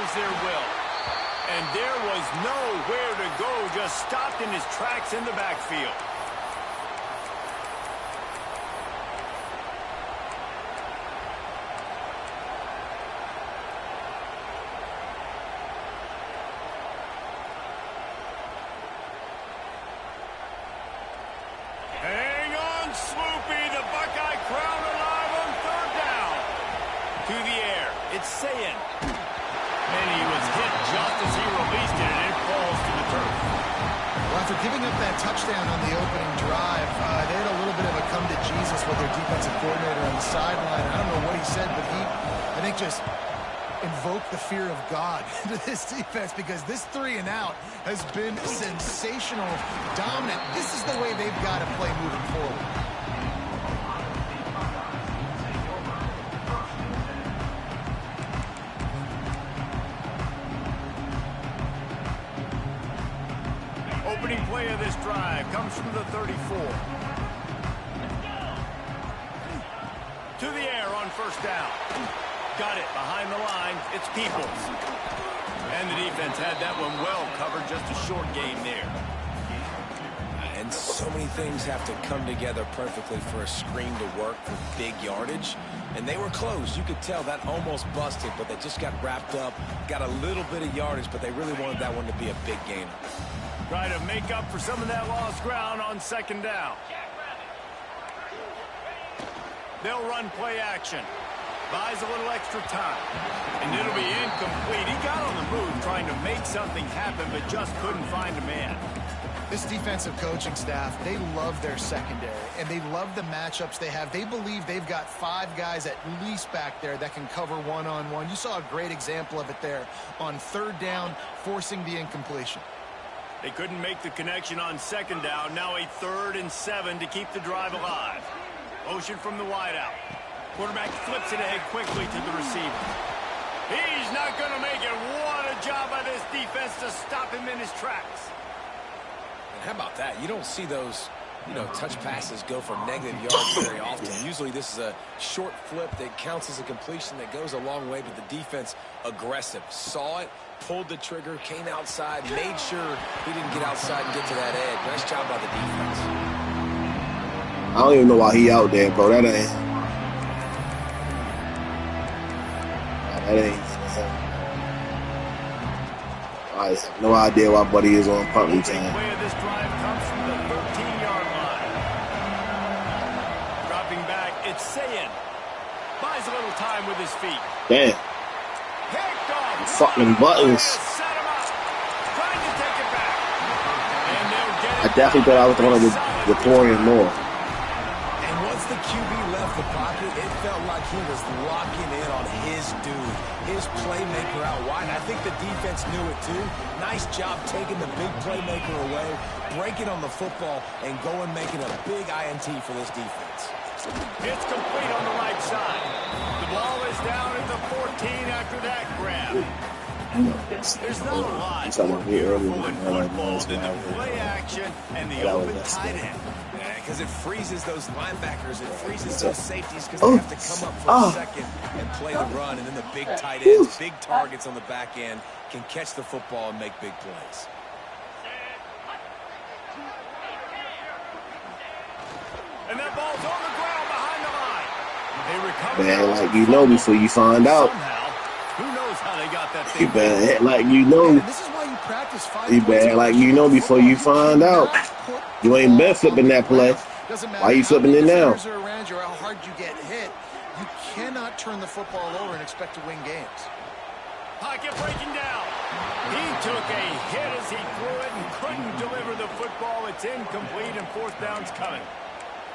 impose their will. And there was nowhere to go, just stopped in his tracks in the backfield. Hang on, Swoopy, the Buckeye crown alive on third down. To the air, it's Sayin. And he was hit just as he released it, and it falls to the turf. Well, after giving up that touchdown on the opening drive, they had a little bit of a come to Jesus with their defensive coordinator on the sideline. I don't know what he said, but he, I think, just invoked the fear of God into this defense, because this 3-and-out has been sensational, dominant. This is the way they've got to play moving forward. Opening play of this drive comes from the 34. To the air on first down. Got it behind the line. It's Peoples. And the defense had that one well covered. Just a short gain there. And so many things have to come together perfectly for a screen to work for big yardage. And they were close. You could tell that almost busted, but they just got wrapped up, got a little bit of yardage, but they really wanted that one to be a big gainer. Try to make up for some of that lost ground on second down. They'll run play action. Buys a little extra time. And it'll be incomplete. He got on the move trying to make something happen, but just couldn't find a man. This defensive coaching staff, they love their secondary, and they love the matchups they have. They believe they've got 5 guys at least back there that can cover one-on-one. You saw a great example of it there on third down, forcing the incompletion. They couldn't make the connection on second down. Now a 3rd and 7 to keep the drive alive. Motion from the wideout. Quarterback flips it ahead quickly to the receiver. He's not going to make it. What a job by this defense to stop him in his tracks. And how about that? You don't see those, touch passes go for negative yards very often. Usually this is a short flip that counts as a completion that goes a long way, but the defense aggressive. Saw it, pulled the trigger, came outside, made sure he didn't get outside and get to that edge. Nice job by the defense. I don't even know why he out there, bro. That ain't. I have no idea why Buddy is on punt return. Play of this drive comes from the 13-yard line. Dropping back, it's Sayin. Buys a little time with his feet. Damn. Fucking buttons. I definitely thought I was going to deploy him more. And once the QB left the pocket, it felt like he was locking in on his dude, his playmaker out wide. I think the defense knew it too. Nice job taking the big playmaker away, breaking on the football, and going making a big INT for this defense. It's complete on the right side. The ball is down at the 14 after that grab. There's not a lot more beautiful in football than the play action and the open tight end. Because it freezes those linebackers, it freezes those safeties because they have to come up for a second and play the run, and then the big tight ends, big targets on the back end can catch the football and make big plays. And that ball's on the ground behind the line. They recover. Man, like you know before you find out. Who knows how they got that thing? You better act like you know. This is why you practice 5 You better act like you know before you find out. You ain't been flipping that play. Why you flipping it now? Around you or how hard you get hit, you cannot turn the football over and expect to win games. Pocket breaking down. He took a hit as he threw it and couldn't deliver the football. It's incomplete and 4th down's coming.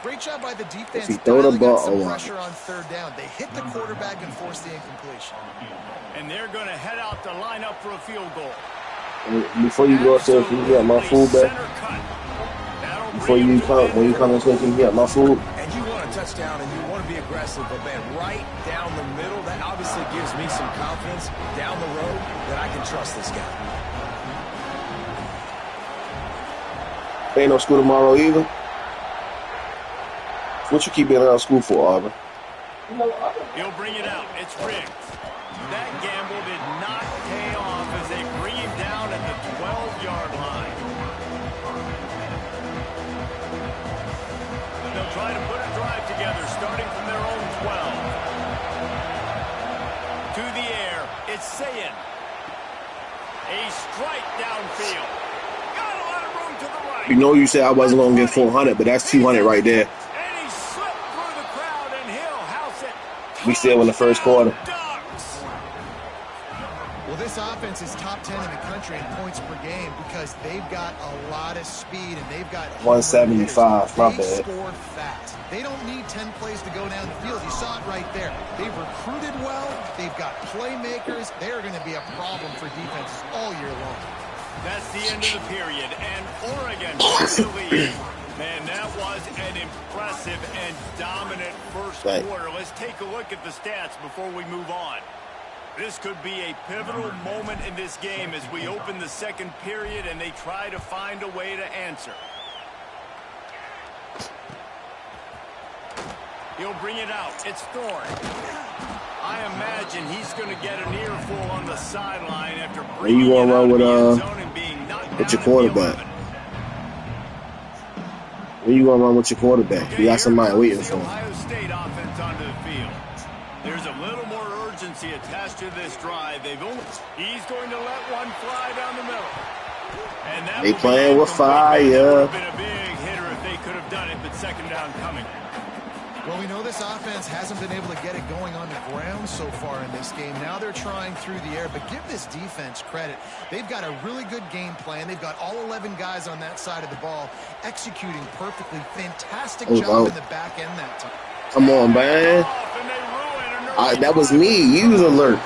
Great job by the defense. He throw the ball some pressure on third down. They hit the quarterback and forced the incompletion. And they're going to head out to line up for a field goal. Before you go upstairs, can you get my food back? Before you come, when you come upstairs, can you get my food? And you want a touchdown and you want to be aggressive, but man, right down the middle, that obviously gives me some confidence down the road that I can trust this guy. Ain't no school tomorrow either. What you keep being out of school for, Auburn? He'll bring it out. It's Riggs. That gamble did not pay try to put a drive together, starting from their own 12. To the air, it's Sayin. A strike downfield. Got a lot of room to the right. You know you said I wasn't going to get 400, but that's 200 right there. And he slipped through the crowd, and he'll house it. We still in the first quarter. Well, this offense is top 10 in the country in points per game because they've got a lot of speed and they've got 175. My they bad. score fast. They don't need 10 plays to go down the field. You saw it right there. They've recruited well. They've got playmakers. They're going to be a problem for defenses all year long. That's the end of the period, and Oregon takes the lead. Man, that was an impressive and dominant first quarter. Let's take a look at the stats before we move on. This could be a pivotal moment in this game as we open the second period and they try to find a way to answer. He'll bring it out. It's Thorne. I imagine he's going to get an earful on the sideline after bringing it out of the end zone and being knocked down with your quarterback. Where you going to run with your quarterback? Okay, you got somebody waiting for him. Ohio State offense onto the field. There's a little more urgency attached to this drive. He's going to let one fly down the middle. And that they playing with fire. Would have been a big hitter if they could have done it, but second down coming. Well, we know this offense hasn't been able to get it going on the ground so far in this game. Now they're trying through the air, but give this defense credit. They've got a really good game plan. They've got all 11 guys on that side of the ball executing perfectly. Fantastic job in the back end that time. Come on, man. That was me. You was alert.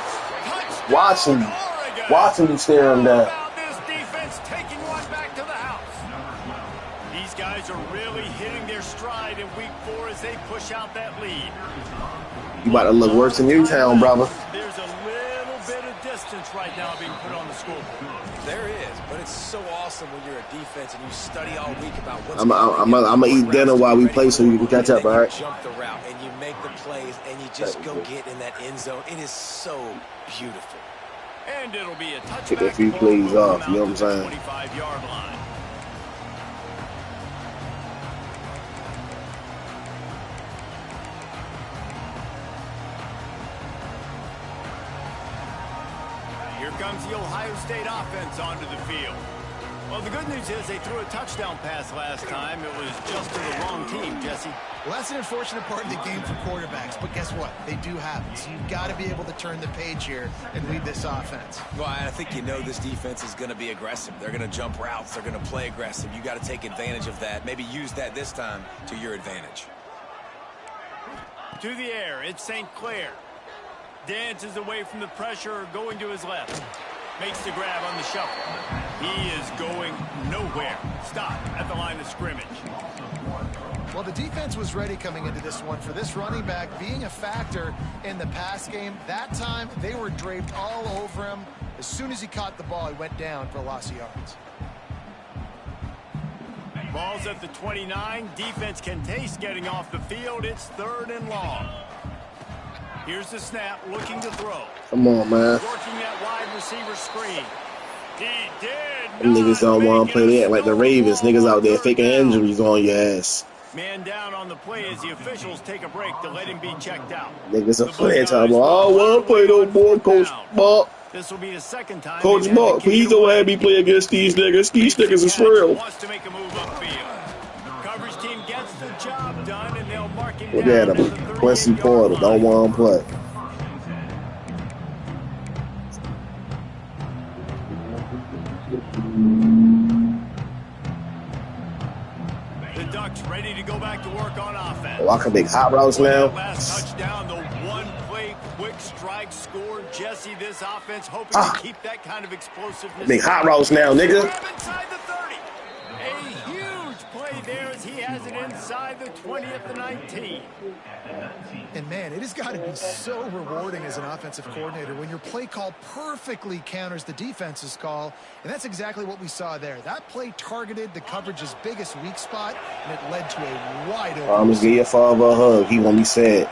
Watching you stare him down. This defense taking one back to the house. These guys are really hitting their stride in week 4 as they push out that lead. You about to look worse than Newtown, brother. There's a little bit of distance right now being put on the scoreboard. There is, but it's so awesome when you're a defense and you study all week about what's I'm gonna eat dinner while we play so you can catch up, all right? Jump the route and you make the plays and you just go get in that end zone. It is so beautiful. And it'll be a touchback. Take a few plays off, you know what I'm saying? 25-yard line. Here comes the Ohio State offense onto the field. Well, the good news is they threw a touchdown pass last time. It was just to the wrong team, Jesse. Well, that's an unfortunate part of the game for quarterbacks, but guess what? They do have it. So you've got to be able to turn the page here and lead this offense. Well, I think you know this defense is going to be aggressive. They're going to jump routes. They're going to play aggressive. You got to take advantage of that. Maybe use that this time to your advantage. To the air, it's St. Clair. Dances away from the pressure, going to his left. Makes the grab on the shuffle. He is going nowhere. Stop at the line of scrimmage. Well, the defense was ready coming into this one for this running back being a factor in the pass game. That time, they were draped all over him. As soon as he caught the ball, he went down for a loss of yards. Ball's at the 29. Defense can taste getting off the field. It's 3rd and long. Here's the snap, looking to throw. Come on, man. Working that wide receiver screen. He did. Them niggas don't want to play that like the Ravens. Niggas out there faking injuries on your ass. Man down on the play as the officials take a break to let him be checked out. Niggas are playing time. I don't want to play no more, Coach Mark. This will be the second time. Coach Mark, please don't have me play against these niggas. These niggas is real. Wants to make a move upfield. Coverage team gets the job done, and they'll mark him Look down at him. Quincy Porter don't want to play. The Ducks ready to go back to work on offense. Oh, I can make hot routes now. Last touchdown, the one-play quick strike score. Jesse, this offense hoping to keep that kind of explosiveness. Make hot routes now, nigga. Inside the 30. A huge play there as he has it inside the 20 at the 19. And, man, it has got to be so rewarding as an offensive coordinator when your play call perfectly counters the defense's call, and that's exactly what we saw there. That play targeted the coverage's biggest weak spot, and it led to a wide open. I'm going to give your father a hug. He won't be sad.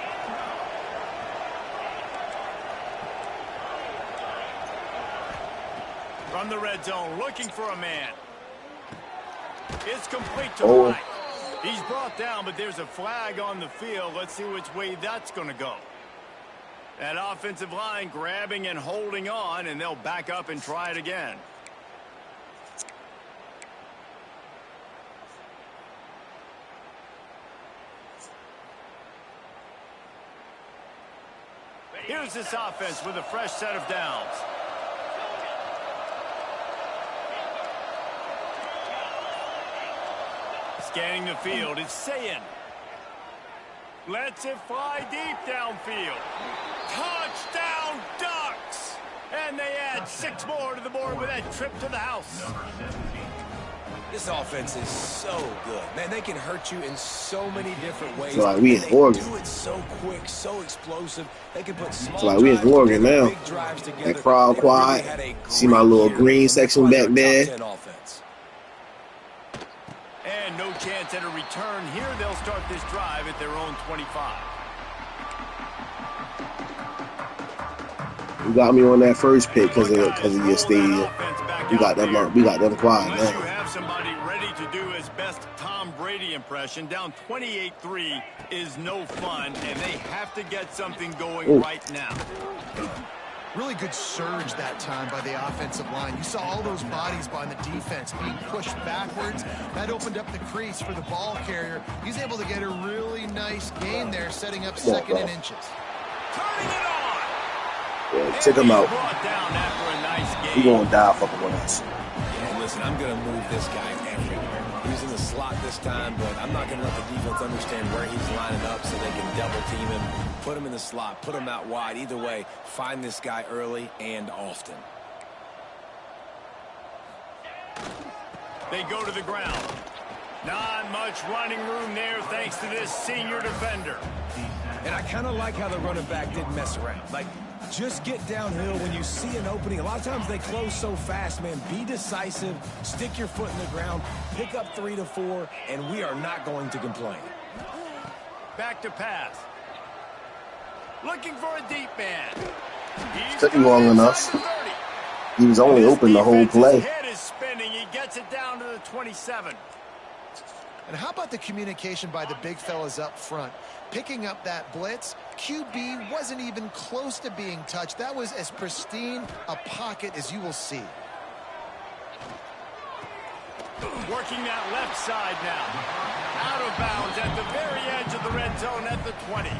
From the red zone, looking for a man. It's complete to the right. He's brought down, but there's a flag on the field. Let's see which way that's going to go. That offensive line grabbing and holding on, and they'll back up and try it again. Here's this offense with a fresh set of downs. Scanning the field, it's Sayin. Lets it fly deep downfield. Touchdown Ducks! And they add 6 more to the board with that trip to the house. This offense is so good. Man, they can hurt you in so many different ways. It's like we in they Oregon. do it so quick, so explosive. They can put small It's like we in drives Oregon together, now. big drives together. That crowd They quiet. really had a See my great little year, green and section they're back probably our there? top 10 offense. And no chance at a return here. They'll start this drive at their own 25. You got me on that first pick because of your stadium. We got them quiet Unless you now. have somebody ready to do his best Tom Brady impression, down 28-3 is no fun, and they have to get something going right now. Really good surge that time by the offensive line. You saw all those bodies by the defense being pushed backwards. That opened up the crease for the ball carrier. He's able to get a really nice gain there, setting up second and inches. Turning it on. Yeah, check him out. Brought down after a nice He game. gonna die fucking with us. Yeah, listen, I'm going to move this guy everywhere. He's in the slot this time, but I'm not going to let the defense understand where he's lining up so they can double team him, put him in the slot, put him out wide. Either way, find this guy early and often. They go to the ground. Not much running room there thanks to this senior defender. And I kind of like how the running back didn't mess around. Like, just get downhill when you see an opening. A lot of times they close so fast, man. Be decisive, stick your foot in the ground, pick up 3 to 4, and we are not going to complain. Back to pass. Looking for a deep man. Took him long enough. He was only open the whole play. His head is spinning. He gets it down to the 27. And how about the communication by the big fellas up front? Picking up that blitz, QB wasn't even close to being touched. That was as pristine a pocket as you will see. Working that left side now. Out of bounds at the very edge of the red zone at the 20.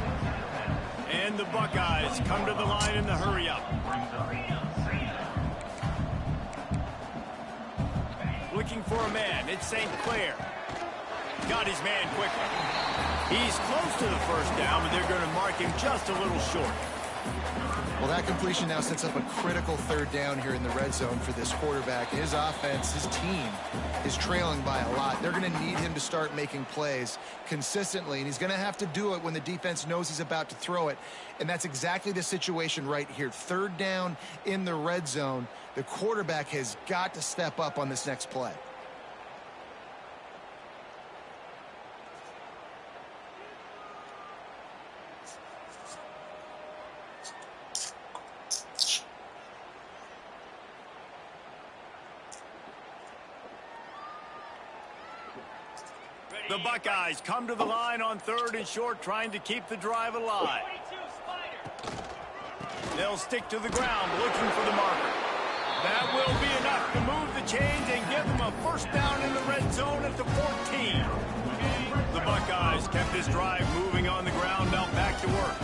And the Buckeyes come to the line in the hurry-up. Looking for a man. It's St. Clair. Got his man quickly. He's close to the first down, but they're going to mark him just a little short. Well, that completion now sets up a critical third down here in the red zone for this quarterback. His offense, his team is trailing by a lot. They're going to need him to start making plays consistently, and he's going to have to do it when the defense knows he's about to throw it. And that's exactly the situation right here. Third down in the red zone. The quarterback has got to step up on this next play. The Buckeyes come to the line on 3rd and short, trying to keep the drive alive. They'll stick to the ground, looking for the marker. That will be enough to move the chains and give them a first down in the red zone at the 14. The Buckeyes kept this drive moving on the ground, now back to work.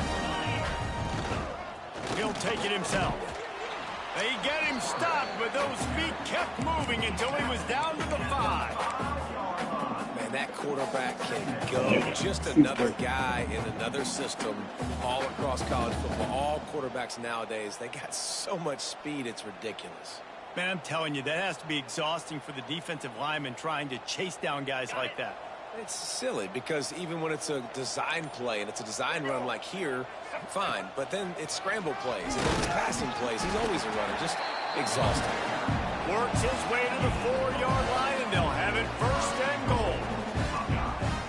He'll take it himself. They get him stopped, but those feet kept moving until he was down to the 5. Man, that quarterback can go. Just another guy in another system all across college football. All quarterbacks nowadays, they got so much speed, it's ridiculous. Man, I'm telling you, that has to be exhausting for the defensive lineman trying to chase down guys like that. It's silly because even when it's a design play and it's a design run like here, fine. But then it's scramble plays and then it's passing plays. He's always a runner. Just exhausting. Works his way to the 4-yard line, and they'll have it 1st and goal.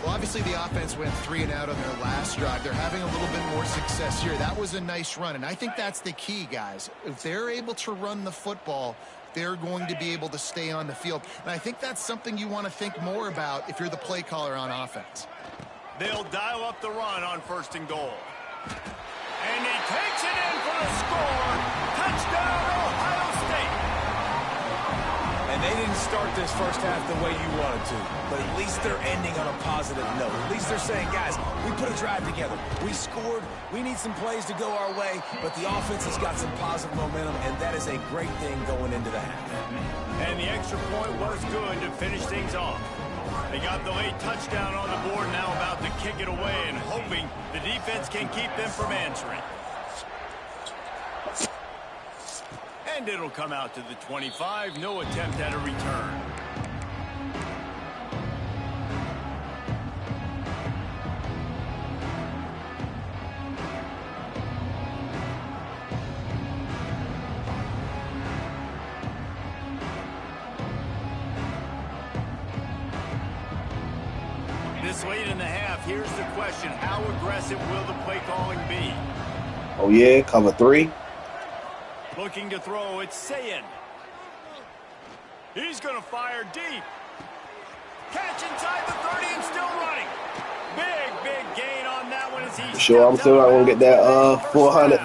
Well, Obviously, the offense went 3 and out on their last drive. They're having a little bit more success here. That was a nice run, and I think that's the key, guys. If they're able to run the football, they're going to be able to stay on the field. And I think that's something you want to think more about if you're the play caller on offense. They'll dial up the run on 1st and goal. And he takes it in for the score. Touchdown, Ohio State. And they didn't start this first half the way you wanted to, but at least they're ending on a positive note. At least they're saying, guys, we put a drive together. We scored. We need some plays to go our way, but the offense has got some positive momentum, and that is a great thing going into the half. And the extra point was good to finish things off. They got the late touchdown on the board, now about to kick it away and hoping the defense can keep them from answering. And it'll come out to the 25. No attempt at a return. This late in the half, here's the question. How aggressive will the play calling be? Oh, yeah, cover 3. Looking to throw, it's Sayin. He's going to fire deep. Catch inside the 30 and still running. Big gain on that one as he sure, I'm still not going to get that 400.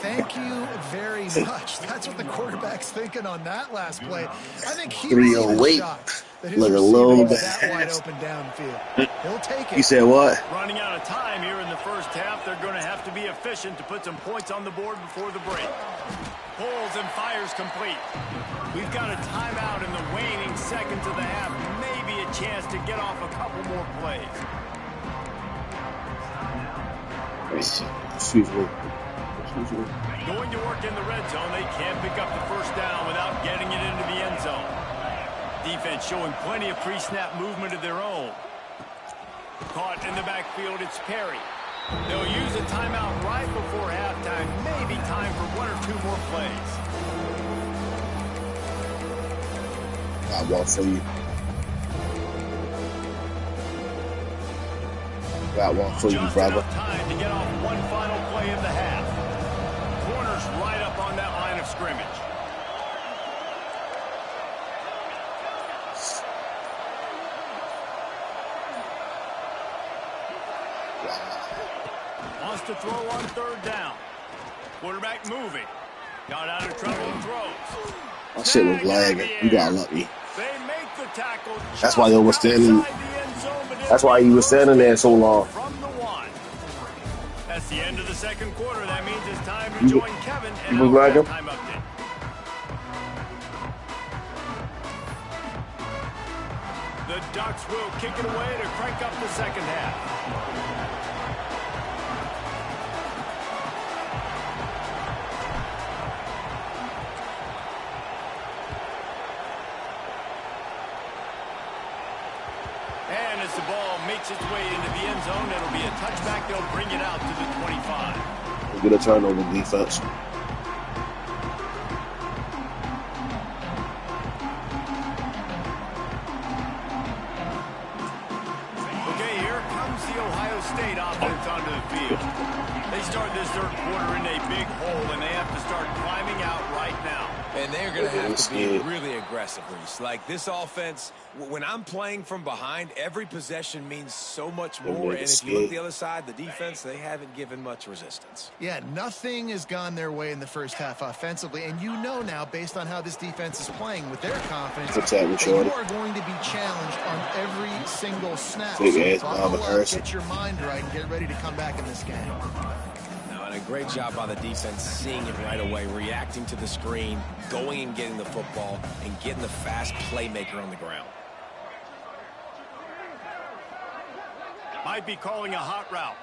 Thank you very much. That's what the quarterback's thinking on that last play. I think he 308. Look a little bit. That wide open downfield. He'll take it. You said what? Running out of time here in the first half. They're going to have to be efficient to put some points on the board before the break. Pulls and fires complete. We've got a timeout in the waning seconds of the half. Maybe a chance to get off a couple more plays. Excuse me. Going to work in the red zone. They can't pick up the first down without getting it into the end zone. Defense showing plenty of pre-snap movement of their own. Caught in the backfield, it's Perry. They'll use a timeout right before halftime. Maybe time for 1 or 2 more plays. Got one for you. Got one for you, brother. Just enough time to get off one final play of the half. Corners right up on that line of scrimmage. Wants to throw on 3rd down. Quarterback moving. Got out of trouble and throws. My shit was lagging. You got lucky. They make the tackle. That's why they was standing. That's why he was standing there so long. From the 1. That's the end of the second quarter. That means it's time to join Kevin and our time update. The Ducks will kick it away to crank up the second half. And as the ball makes its way into the end zone, it'll be a touchback. They'll bring it out to the 25. Get a turnover defense. Okay, here comes the Ohio State offense onto the field. They start this third quarter in a big hole, and they have to start climbing out right now. And they're going to have to be really aggressive, Reese. Like, this offense, when I'm playing from behind, every possession means so much more. And if you look the other side, the defense, they haven't given much resistance. Yeah, nothing has gone their way in the first half offensively. And you know now, based on how this defense is playing with their confidence, that you are going to be challenged on every single snap. So buckle up, get your mind right, and get ready to come back in this game. A great job by the defense seeing it right away, reacting to the screen, going and getting the football, and getting the fast playmaker on the ground. Might be calling a hot route.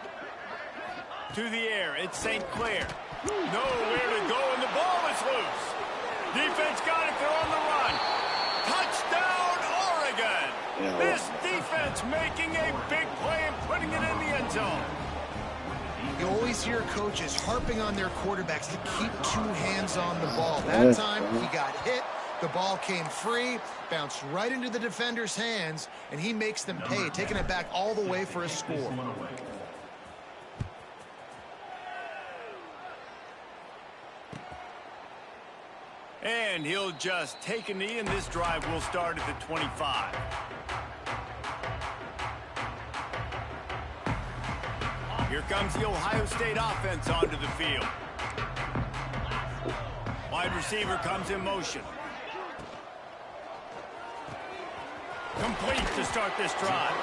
To the air, it's St. Clair. Nowhere to go, and the ball is loose. Defense got it, they're on the run. Touchdown, Oregon! This defense making a big play and putting it in the end zone. You always hear coaches harping on their quarterbacks to keep 2 hands on the ball. That time, he got hit, The ball came free, bounced right into the defender's hands, and he makes them pay, taking it back all the way for a score. And he'll just take a knee, and this drive will start at the 25. Here comes the Ohio State offense onto the field. Wide receiver comes in motion. Complete to start this drive.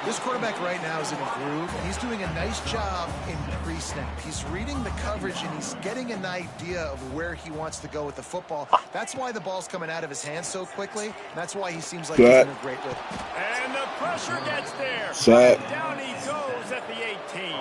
This quarterback right now is in a groove, and he's doing a nice job in pre-snap. He's reading the coverage, and he's getting an idea of where he wants to go with the football. That's why the ball's coming out of his hands so quickly. And that's why he seems like he's in a great rhythm. And the pressure gets there. Sack. Down he goes at the 18.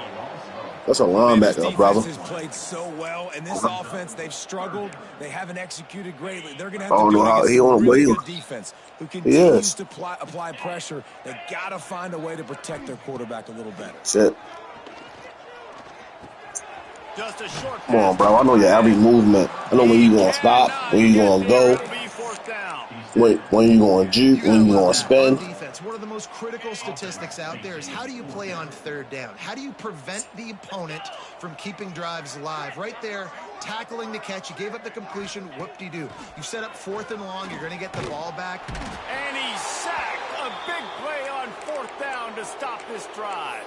That's a linebacker, brother. This defense has played so well, and this offense, they've struggled. They haven't executed greatly. They're going to have to do a really good defense who continues to apply pressure. They got to find a way to protect their quarterback a little better. That's it. Just a short Come on, bro. I know your every movement. I know when you're going to stop, when you're going to go, when you're going to juke, when you're going to spin. One of the most critical statistics out there is how do you play on third down? How do you prevent the opponent from keeping drives alive? Right there, tackling the catch. You gave up the completion. Whoop-de-doo. You set up 4th and long. You're going to get the ball back. And he's sacked. A big play on 4th down to stop this drive.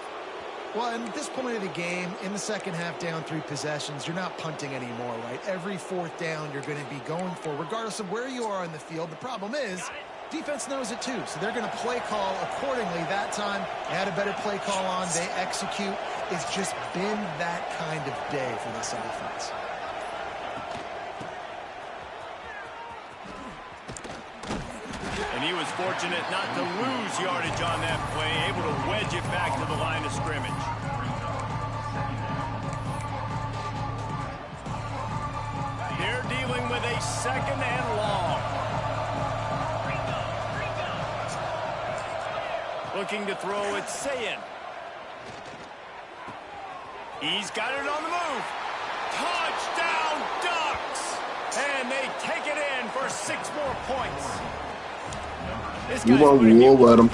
Well, at this point of the game, in the second half, down 3 possessions, you're not punting anymore, right? Every 4th down you're going to be going for, regardless of where you are on the field. The problem is, defense knows it too, so they're going to play call accordingly. That time, they had a better play call on. They execute. It's just been that kind of day for this offense. And he was fortunate not to lose yardage on that play, able to wedge it back to the line of scrimmage. They're dealing with a 2nd and long. Looking to throw, it's Sayin. He's got it on the move. Touchdown, Ducks! And they take it in for 6 more points. You want war with him.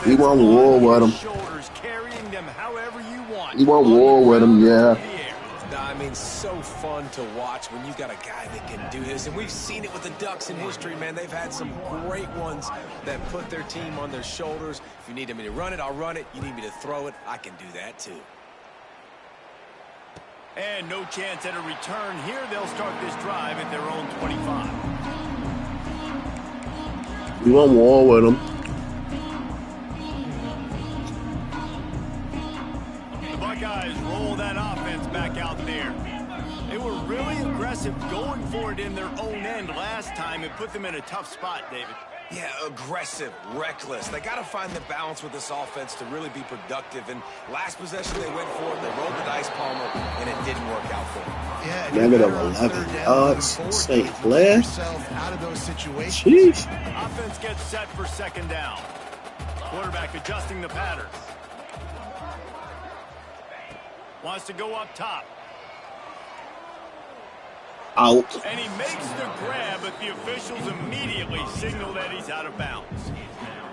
You want war with him. Shoulders, carrying them however you want. You want war with him, yeah. I mean, so fun to watch when you got a guy that can do this. And we've seen it with the Ducks in history, man. They've had some great ones that put their team on their shoulders. If you need me to run it, I'll run it. You need me to throw it, I can do that too. And no chance at a return here. They'll start this drive at their own 25. You want war with him. The Buckeyes roll that offense back out there. They were really aggressive going for it in their own end last time. It put them in a tough spot, David. Yeah, aggressive, reckless. They got to find the balance with this offense to really be productive. And last possession, they went for it. They rolled the dice, Palmer, and it didn't work out for them. Yeah, negative 11 yards. St. Clair. Out of those situations. Jeez. Offense gets set for 2nd down. Quarterback adjusting the pattern. Wants to go up top. Out. And he makes the grab, but the officials immediately signal that he's out of bounds.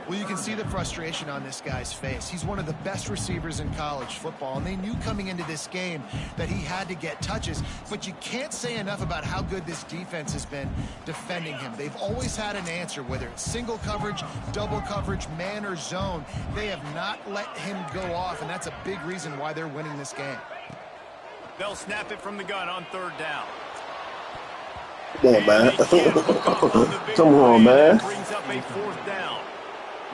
Well, you can see the frustration on this guy's face. He's one of the best receivers in college football, and they knew coming into this game that he had to get touches, but you can't say enough about how good this defense has been defending him. They've always had an answer, whether it's single coverage, double coverage, man or zone. They have not let him go off, and that's a big reason why they're winning this game. They'll snap it from the gun on 3rd down. Come on, man. Come on, man. Brings up a 4th down.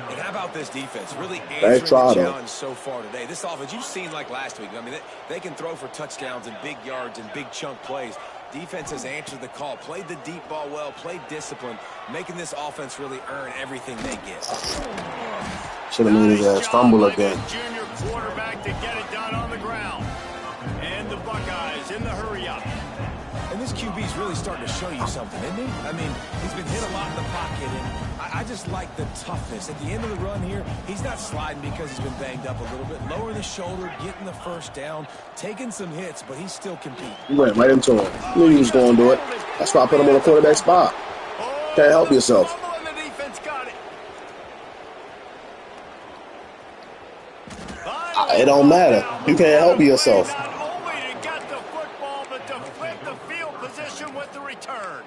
And how about this defense? Really answering the challenge so far today. This offense, you've seen like last week. I mean, they can throw for touchdowns and big yards and big chunk plays. Defense has answered the call, played the deep ball well, played discipline, making this offense really earn everything they get. Should have made his ass fumble again. Junior quarterback to get it done on the ground. And the Buckeyes in the hurry-up. And this QB's really starting to show you something, isn't he? I mean, he's been hit a lot in the pocket, and I just like the toughness. At the end of the run here, he's not sliding because he's been banged up a little bit. Lowering the shoulder, getting the 1st down, taking some hits, but he's still competing. He went right into him. Knew he was going to do it. That's why I put him on the quarterback spot. Oh, Can't help yourself. The defense got it. It don't matter. You can't help yourself. Not only to get the football, but to flip the field position with the return.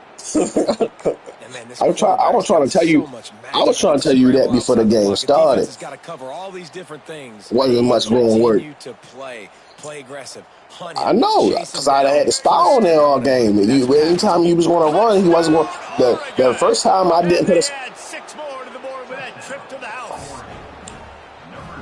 I was trying to tell you that before the game started. Wasn't much going work. Play aggressive. I know, because I had to start on there all game. Anytime he was going to run, he wasn't going. The first time I didn't put a.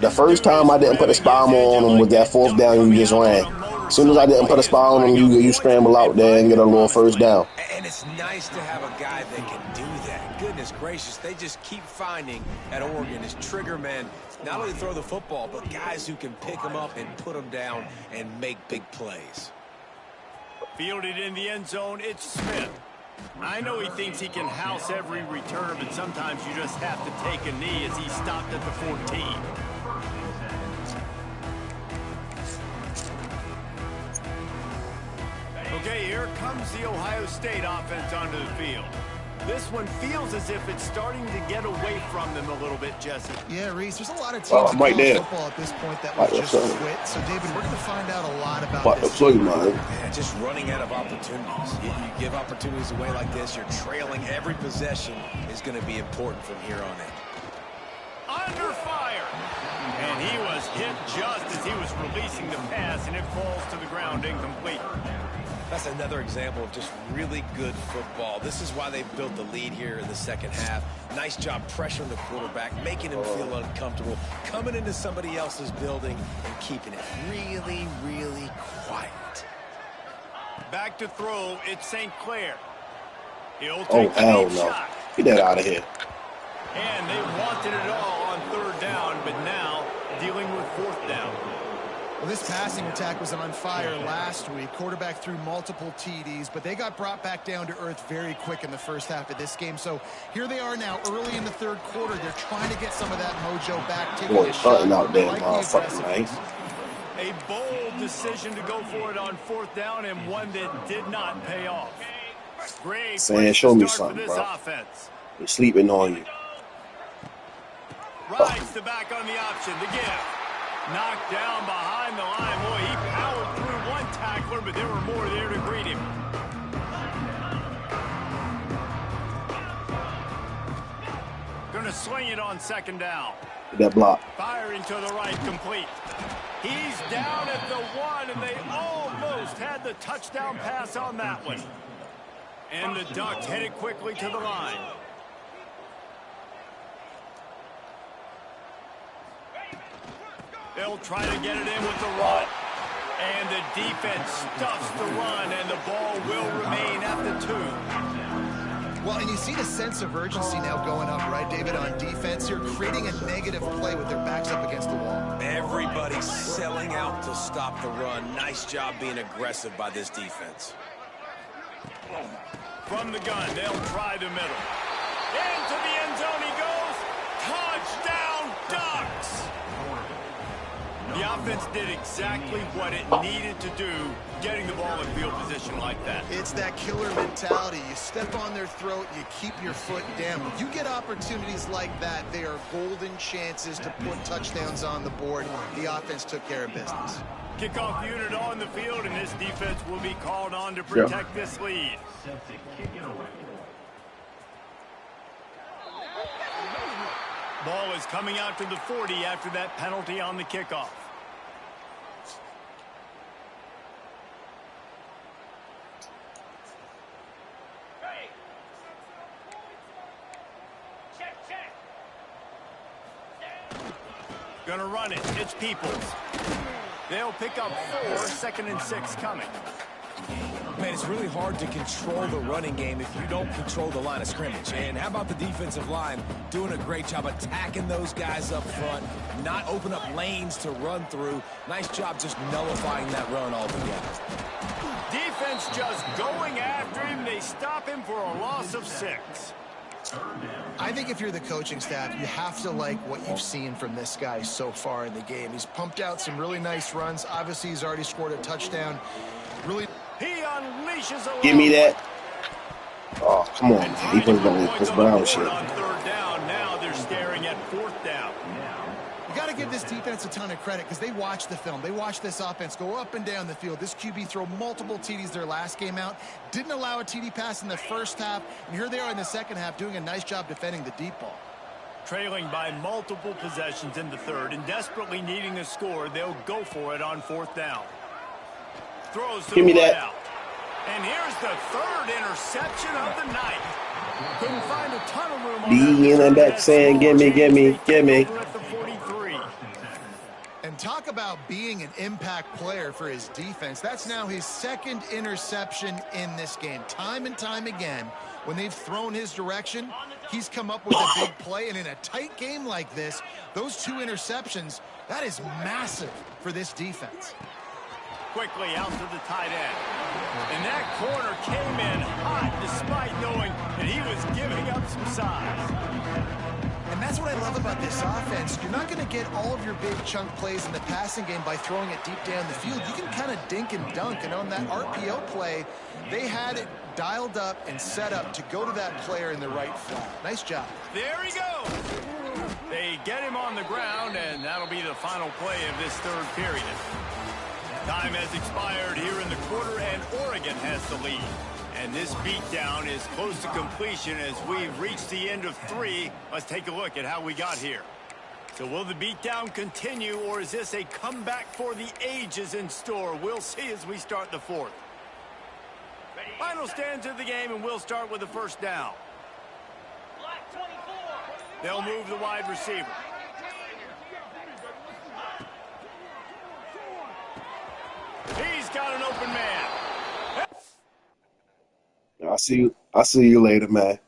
The first time I didn't put a spy on him with that fourth down, you just ran. As soon as I didn't put a spy on him, you scramble out there and get a little first down. And it's nice to have a guy that can do that. Goodness gracious, they just keep finding at Oregon is trigger men. Not only throw the football, but guys who can pick them up and put them down and make big plays. Fielded in the end zone, it's Smith. I know he thinks he can house every return, but sometimes you just have to take a knee as he stopped at the 14. Okay, here comes the Ohio State offense onto the field. This one feels as if it's starting to get away from them a little bit, Jesse. Yeah, Reese, there's a lot of teams in college football at this point that will just quit. So, David, we're going to find out a lot about this. Yeah, just running out of opportunities. You give opportunities away like this, you're trailing every possession is going to be important from here on in. Under fire. And he was hit just as he was releasing the pass, and it falls to the ground incomplete. That's another example of just really good football. This is why they've built the lead here in the second half. Nice job pressuring the quarterback, making him feel uncomfortable, coming into somebody else's building and keeping it really, really quiet. Back to throw, it's St. Clair. He'll take Oh, hell no. Get that out of here. And they wanted it all on third down, but now dealing with fourth down. Well, this passing attack was on fire last week. Quarterback threw multiple TDs, but they got brought back down to earth very quick in the first half of this game. So here they are now early in the third quarter. They're trying to get some of that mojo back. Boy, starting out there, motherfucker, man. A bold decision to go for it on fourth down, and one that did not pay off. Great. Saying, show me something, bro. They're sleeping on you. Rides the back on the option. The give. Knocked down behind the line. Boy, he powered through one tackler, but there were more there to greet him. Gonna swing it on second down. That block. Firing to the right, complete. He's down at the 1, and they almost had the touchdown pass on that one. And the Ducks headed quickly to the line. They'll try to get it in with the run. And the defense stuffs the run, and the ball will remain at the 2. Well, and you see the sense of urgency now going up, right, David, on defense. You're creating a negative play with their backs up against the wall. Everybody's selling out to stop the run. Nice job being aggressive by this defense. From the gun, they'll try the middle. Into the end zone he goes. Touchdown, Ducks! The offense did exactly what it needed to do, getting the ball in field position like that. It's that killer mentality. You step on their throat, you keep your foot down. When you get opportunities like that, they are golden chances to put touchdowns on the board. The offense took care of business. Kickoff unit on the field, and this defense will be called on to protect this lead. Ball is coming out to the 40 after that penalty on the kickoff. Gonna run it. It's Peoples. They'll pick up 4, 2nd and 6 coming. Man, it's really hard to control the running game if you don't control the line of scrimmage. And how about the defensive line doing a great job attacking those guys up front, not open up lanes to run through. Nice job just nullifying that run altogether. Defense just going after him. They stop him for a loss of 6. I think if you're the coaching staff, you have to like what you've seen from this guy so far in the game. He's pumped out some really nice runs. Obviously, he's already scored a touchdown. Really, he unleashes a give me that. Oh, come on, And man. He trying to plays put better than points Chris on the Brown board shit. on third down. Now they're staring at fourth down. You got to give this defense a ton of credit because they watched the film. They watched this offense go up and down the field. This QB throw multiple TDs their last game out. Didn't allow a TD pass in the first half. And here they are in the second half doing a nice job defending the deep ball. Trailing by multiple possessions in the third and desperately needing a score, they'll go for it on fourth down. Throws to Give me the that. wideout. And here's the third interception of the night. Couldn't find a ton of room on D in that the back small saying, "Gimme, change. gimme, They take gimme." over at the 43. And talk about being an impact player for his defense. That's now his second interception in this game. Time and time again, when they've thrown his direction, he's come up with a big play. And in a tight game like this, those two interceptions, that is massive for this defense. Quickly out to the tight end. And that corner came in hot despite knowing that he was giving up some size. And that's what I love about this offense. You're not going to get all of your big chunk plays in the passing game by throwing it deep down the field. You can kind of dink and dunk. And on that RPO play, they had it dialed up and set up to go to that player in the right flat. Nice job. There he goes. They get him on the ground, and that'll be the final play of this third period. Time has expired here in the quarter, and Oregon has the lead. And this beatdown is close to completion as we've reached the end of three. Let's take a look at how we got here. So will the beatdown continue, or is this a comeback for the ages in store? We'll see as we start the fourth. Final stands of the game, and we'll start with the first down. They'll move the wide receiver. He's got an open man. I see you later, man.